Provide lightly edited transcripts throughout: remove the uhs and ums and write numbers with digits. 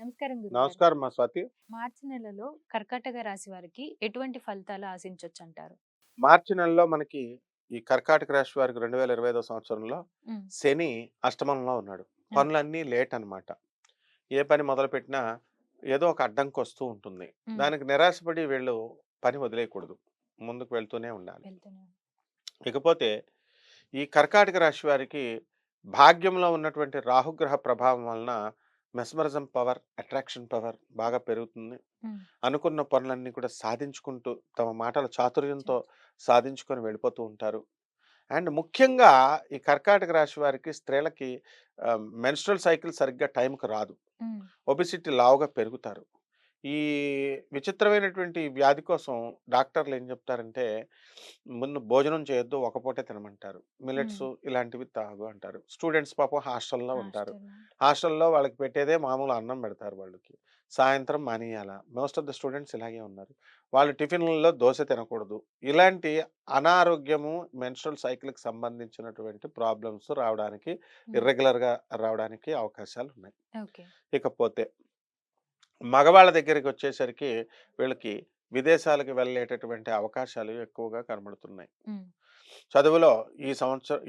నమస్కారం గురుగారు. నమస్కారం మా స్వాతి. మార్చి నెలలో కర్కాటక రాశి వారికి ఎటువంటి ఫలితాలు ఆశించొచ్చంటారు? మార్చి నెలలో మనకి ఈ కర్కాటక రాశి వారికి 2025 సంవత్సరంలో హ్మ్. శని అష్టమంలో ఉన్నాడు. ఓకే. పనులన్నీ లేట్ అన్నమాట. ఏ పని మొదలుపెట్టినా ఏదో ఒక అడ్డంకొస్తూ ఉంటుంది. హ్మ్. దానికి నిరాశపడి వీళ్ళు పని వదిలేయకూడదు. ముందుకు వెళ్తూనే ఉండాలి. వెళ్తూనే ఇకపోతే ఈ కర్కాటక రాశి వారికి భాగ్యంలో ఉన్నటువంటి రాహుగ్రహ ప్రభావం వలన మెస్మరిజం పవర్, అట్రాక్షన్ పవర్ బాగా పెరుగుతుంది. హ్మ్. అనుకున్న పనులన్నీ కూడా సాధించుకుంటూ తమ మాటల చాతుర్యంతో చ సాధించుకొని వెళ్ళిపోతూ ఉంటారు. అండ్ ముఖ్యంగా ఈ కర్కాటక రాశి వారికి స్త్రీలకి మెన్స్ట్రువల్ సైకిల్ సరిగ్గా టైంకి రాదు. హ్మ్. ఒబెసిటీ లావుగా పెరుగుతారు. ఈ విచిత్రమైనటువంటి వ్యాధి కోసం డాక్టర్లు ఏం చెప్తారంటే, ముందు భోజనం చేయొద్దు, ఒక పూటే తినమంటారు. హ్మ్. మిల్లెట్స్ ఇలాంటివి తాగు అంటారు. స్టూడెంట్స్ పాపం హాస్టల్‌లో ఉంటారు. హాస్టల్‌లో. హాస్టల్‌లో వాళ్ళకి పెట్టేదే మామూలు అన్నం పెడతారు వాళ్ళకి. సాయంత్రం మానేయాల. మోస్ట్ ఆఫ్ ద స్టూడెంట్స్ ఇలాగే ఉన్నారు. వాళ్ళు టిఫిన్‌లలో దోస తినకూడదు. ఇలాంటి అనారోగ్యము, మెన్స్ట్రువల్ సైకిల్‌కి సంబంధించినటువంటి ప్రాబ్లమ్స్ రావడానికి, హ్మ్. ఇర్రెగ్యులర్‌గా రావడానికి అవకాశాలున్నాయి. ఓకే. ఇకపోతే మగవాళ్ళ దగ్గరికొచ్చేసరికి వీళ్ళకి విదేశాలకు వెళ్ళేటటువంటి అవకాశాలు ఎక్కువగా కనబడుతున్నాయి. హ్మ్. చదువులో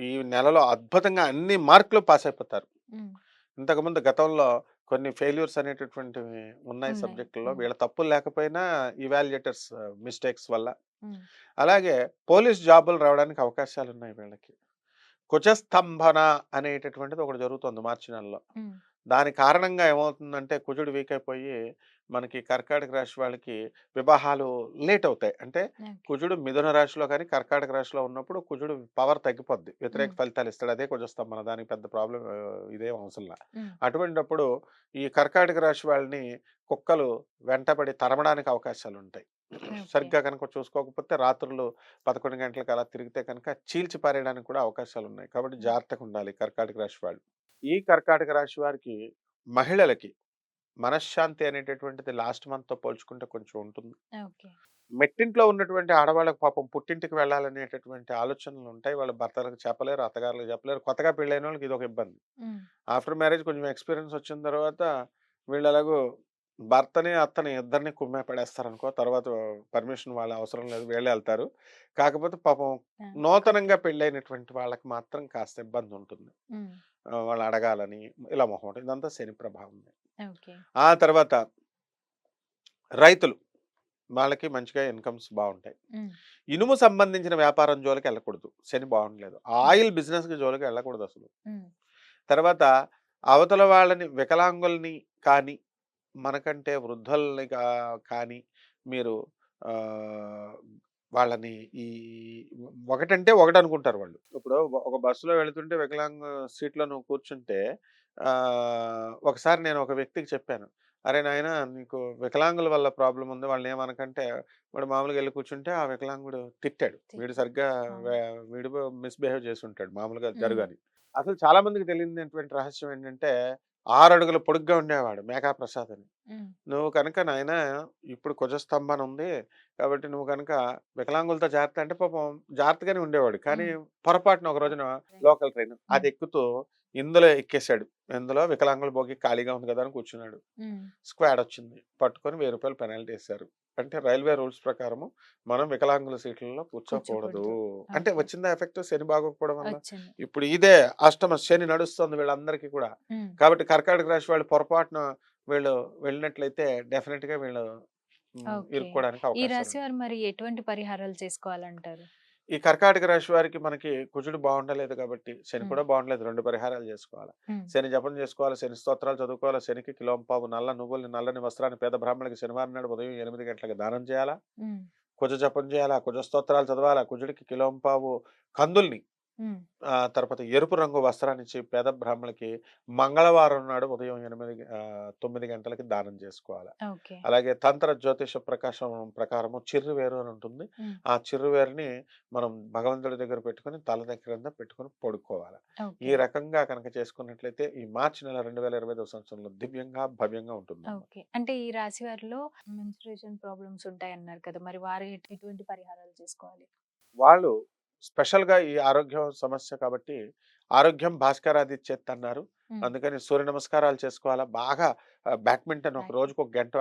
ఈ నెలలో అద్భుతంగా అన్ని మార్కులు పాస్ అయిపోతారు. హ్మ్. ఇంతకుముందు గతంలో కొన్ని ఫెయిల్యూర్స్ అనేటటువంటివి ఉన్నాయి ఉన్నాయి. సబ్జెక్టుల్లో. హ్మ్. వీళ్ళ తప్పులు లేకపోయినా ఇవాల్యుయేటర్స్ మిస్టేక్స్ వల్ల. హ్మ్. అలాగే పోలీస్ జాబులు రావడానికి అవకాశాలున్నాయి వీళ్ళకి. కుజస్తంభన అనేటటువంటిది ఒకటి జరుగుతుంది మార్చి నెలలో. హ్మ్. దాని కారణంగా ఏమవుతుందంటే కుజుడు వీక్ అయిపోయి మనకి కర్కాటక రాశి వాళ్ళకి వివాహాలు లేట్ అవుతాయి. అంటే ఓకే. కుజుడు మిథున రాశిలో కానీ కర్కాటక రాశిలో ఉన్నప్పుడు కుజుడు పవర్ తగ్గిపోద్ది. వ్యతిరేక హ్మ్. ఫలితాలు ఇస్తాడు. అదే కుజస్తంభన. దానికి పెద్ద ప్రాబ్లమ్ ఇదేం అవసరంలా. హ్మ్. అటువంటప్పుడు ఈ కర్కాటక రాశి వాళ్ళని కుక్కలు వెంటబడి తరమడానికి అవకాశాలుంటాయి. ఓకే. సరిగ్గా కనుక చూసుకోకపోతే రాత్రులు 11 గంటలకు అలా తిరిగితే కనుక చీల్చి పారేయడానికి కూడా అవకాశాలున్నాయి. కాబట్టి హ్మ్. జాగ్రత్తగా ఉండాలి కర్కాటక రాశి వాళ్ళు. ఈ కర్కాటక రాశి వారికి మహిళలకి మనశ్శాంతి అనేటటువంటిది లాస్ట్ మంత్‌తో పోల్చుకుంటే కొంచెం ఉంటుంది. ఓకే. మెట్టింట్లో ఉన్నటువంటి ఆడవాళ్ళకి పాపం పుట్టింటికి వెళ్ళాలనేటటువంటి ఆలోచనలుంటాయి. వాళ్ళ భర్తలకు చెప్పలేరు, అత్తగారులకు చెప్పలేరు. కొత్తగా పెళ్ళైనోళ్ళకి ఇదొక ఇబ్బంది. హ్మ్. ఆఫ్టర్ మ్యారేజ్ కొంచెం ఎక్స్‌పీరియన్స్ వచ్చిన తర్వాత వీళ్ళెలాగో భర్తని, అత్తని ఇద్దరిని కుమ్మే పడేస్తారనుకో. తర్వాత పర్మిషన్ వాళ్ళ అవసరం లేదు. వీళ్ళే ఎళ్తారు. కాకపోతే పాపం ఆ! కొత్త. నూతనంగా పెళ్ళైనటువంటి వాళ్ళకి మాత్రం కాస్త ఇబ్బందుంటుంది. హ్మ్. వాళ్ళు అడగాలని ఇలా మొహమాటం. ఇదంతా శని ప్రభావమే. ఓకే. ఆ తర్వాత రైతులు వాళ్ళకి మంచిగా ఇన్‌కమ్స్ బావుంటాయి. హ్మ్. ఇనుము సంబంధించిన వ్యాపారం జోలికెళ్ళకూడదు. శని బావుండలేదు. హ్మ్. ఆయిల్ బిజినెస్‌కి జోలికి వెళ్ళకూడదసలు. హ్మ్. తర్వాత అవతల వాళ్ళని వికలాంగుల్ని కానీ, మనకంటే వృద్ధుల్ని కానీ మీరు ఆహ్, వాళ్ళని ఈ ఒకటంటే ఒకటనుకుంటారు వాళ్ళు. ఇప్పుడు ఒక బస్సులో వెళుతుంటే వికలాంగ సీట్‌లో నువ్వు కూర్చుంటే ఒకసారి నేను ఒక వ్యక్తికి చెప్పాను. "అరే నాయనా! నీకు వికలాంగుల వల్ల ప్రాబ్లమ్ ఉంది. వాళ్ళనేమనకంటే" వాడు మామూలుగా ఎళ్లి కూర్చుంటే ఆ వికలాంగుడు తిట్టాడు. వీడు తిట్టారు. సరిగ్గా అవును. వే వీడు మిస్‌బిహేవ్ చేసుంటాడు మామూలుగా హ్మ్. జరుగని. అసలు చాలా మందికి తెలియనటువంటి రహస్యం ఏంటంటే 6 అడుగుల పొడుగ్గా ఉండేవాడు 'మేఘా ప్రసాద్' అని. హ్మ్. "నువ్వు కనుక నాయనా ఇప్పుడు కుజస్తంభన ఉంది. కాబట్టి నువ్వు గనుక వికలాంగులతో జాగ్రత్త" అంటే పాపం జాగ్రత్తగానే ఉండేవాడు. కానీ హ్మ్. పొరపాటున ఒక రోజున లోకల్ ట్రైన్ హ్మ్. అది ఎక్కుతూ ఇందులో ఎక్కేసాడు. ఇందులో వికలాంగుల బోగీ ఖాళీగా ఉంది కదా! అని కూర్చున్నాడు. హ్మ్. స్క్వాడ్ వచ్చింది. పట్టుకొని రూ. 1000 పెనాల్టీ ఏసారు. అంటే రైల్వే రూల్స్ ప్రకారము మనం వికలాంగుల సీట్లలో కూర్చోకూడదు. కూర్చోకూడదు. అంటే ఓకే. వచ్చిందా ఎఫెక్ట్ శని బాగోకపోవడం వల్ల? వచ్చింది. ఇప్పుడు ఇదే అష్టమ శని నడుస్తుంది వీళ్ళందరికీ కూడా. హ్మ్. కాబట్టి కర్కాటక రాశి వాళ్ళు పొరపాటున వీళ్ళు వెళ్ళినట్లయితే డెఫినిట్‌గా వీళ్ళు ఓకే. ఇరుక్కోవడానికి ఈ రాశి అవకాశాలున్నాయి. వారు మరి ఎటువంటి పరిహారాలు చేసుకోవాలంటారు? ఈ కర్కాటక రాశి వారికి మనకి కుజుడు బాగుండలేదు కాబట్టి, శని హ్మ్. కూడా బాగుండలేదు. 2 పరిహారాలు చేసుకోవాల. హ్మ్. శని జపం చేసుకోవాలి, శని స్తోత్రాలు చదువుకోవాలి, శనికి కిలోంపావు నల్ల నువ్వుల్ని, నల్లని వస్త్రాన్ని పేద బ్రాహ్మణులకి శనివారం నాడు ఉదయం 8 గంటలకు దానం చేయాలా. హ్మ్. కుజ జపం చేయాలా, కుజ స్తోత్రాలు చదవాలా, కుజుడికి కిలోంపావు కందుల్ని హ్మ్. తర్వాత ఎరుపు రంగు వస్త్రాన్నిచ్చి పేద బ్రాహ్మణులకి మంగళవారం నాడు ఉదయం 9 గంటలకి దానం చేసుకోవాలి. ఓకే. అలాగే తంత్ర జ్యోతిష ప్రకారము చిర్రువేరు అని ఉంటుంది. హ్మ్. ఆ చిర్రువేరుని మనం భగవంతుడి దగ్గర పెట్టుకొని తల దగ్గర పెట్టుకొని పడుకోవాలి. ఈ ఓకే. రకంగా కనుక చేసుకున్నట్లయితే ఈ మార్చి నెల 2025 సంవత్సరంలో దివ్యంగా, భవ్యంగా ఉంటుందమ్మా. ఓకే. అంటే ఈ రాశి వారిలో మెన్స్ట్రుయేషన్ ప్రాబ్లమ్స్ ఉంటాయన్నారు కదా! మరి వారు ఎటువంటి పరిహారాలు చేసుకోవాలి? వాళ్ళు స్పెషల్‌గా ఈ ఆరోగ్యం సమస్య కాబట్టి ఆరోగ్యం భాస్కరాదిచ్చేత్ అన్నారు. హ్మ్. అందుకని సూర్య నమస్కారాలు చేసుకోవాలా. బాగా బ్యాడ్మింటన్ ఒక బ్యాడ్మింటన్. రోజుకి ఒక గంట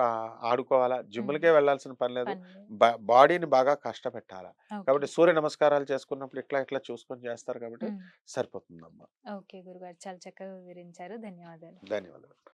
ఆడుకోవాలా. హ్మ్. జిమ్‌లకే వెళ్ళాల్సిన పని లేదు. పని లేదు. బాడీని బాగా కష్టపెట్టాలా. ఓకే. కాబట్టి సూర్య నమస్కారాలు చేసుకున్నప్పుడు ఇట్లా ఇట్లా చూసుకొని చేస్తారు కాబట్టి హ్మ్. సరిపోతుందమ్మా. ఓకే గురుగారు. చాలా చక్కగా వివరించారు. ధన్యవాదాలు. ధన్యవాదాలు.